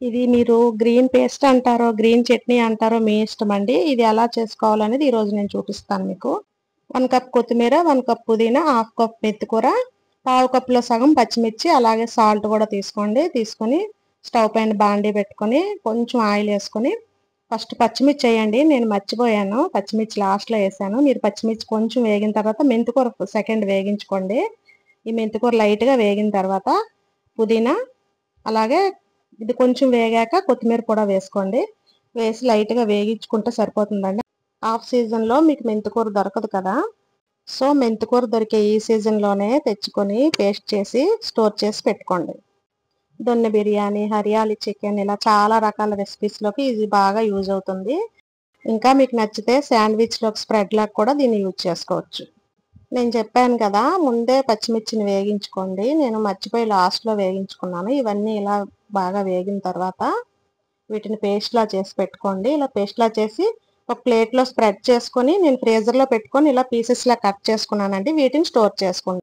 ఇది మీరు green paste అంటారో, గ్రీన్ చట్నీ అంటారో మీ ఇష్టం అండి. ఇది ఎలా చేసుకోవాలనేది ఈరోజు నేను చూపిస్తాను మీకు. 1 కప్ కొత్తిమీర, 1 కప్ పుదీనా, హాఫ్ కప్ మెంతికూర, పావు కప్‌లో సగం పచ్చిమిర్చి, అలాగే సాల్ట్ కూడా తీసుకోండి. తీసుకొని స్టవ్ పైన బాండీ పెట్టుకొని కొంచెం ఆయిల్ వేసుకొని ఫస్ట్ పచ్చిమిర్చి వేయండి. నేను మర్చిపోయాను. పచ్చిమిర్చి లాస్ట్‌లో వేసాను. మీరు పచ్చిమిర్చి కొంచెం వేగిన తర్వాత మెంతికూర సెకండ్ వేగించుకోండి. ఈ మెంతికూర లైట్‌గా వేగిన తర్వాత పుదీనా, అలాగే ఇది కొంచెం వేగాక కొత్తిమీర కూడా వేసుకోండి. వేసి లైట్‌గా వేగించుకుంటే సరిపోతుందండి. ఆఫ్ సీజన్‌లో మీకు మెంతికూర దొరకదు కదా! సో, మెంతికూర దొరికే ఈ సీజన్‌లోనే తెచ్చుకొని పేస్ట్ చేసి స్టోర్ చేసి పెట్టుకోండి. దొన్నె బిర్యానీ, హరియాలి చికెన్ ఇలా చాలా రకాల రెసిపీస్‌లోకి ఇది బాగా యూజ్ అవుతుంది. ఇంకా మీకు నచ్చితే శాండ్‌విచ్‌లోకి స్ప్రెడ్‌లాగా కూడా దీన్ని యూజ్ చేసుకోవచ్చు. నేను చెప్పాను కదా! ముందే పచ్చిమిర్చిని వేగించుకోండి. నేను మర్చిపోయి లాస్ట్‌లో వేగించుకున్నాను. ఇవన్నీ ఇలా బాగా వేగిన తర్వాత వీటిని పేస్ట్‌లా చేసి పెట్టుకోండి. ఇలా పేస్ట్‌లా చేసి ఒక ప్లేట్‌లో స్ప్రెడ్ చేసుకొని నేను ఫ్రీజర్‌లో పెట్టుకొని ఇలా పీసెస్‌లా కట్ చేసుకున్నానండి. వీటిని స్టోర్ చేసుకోండి.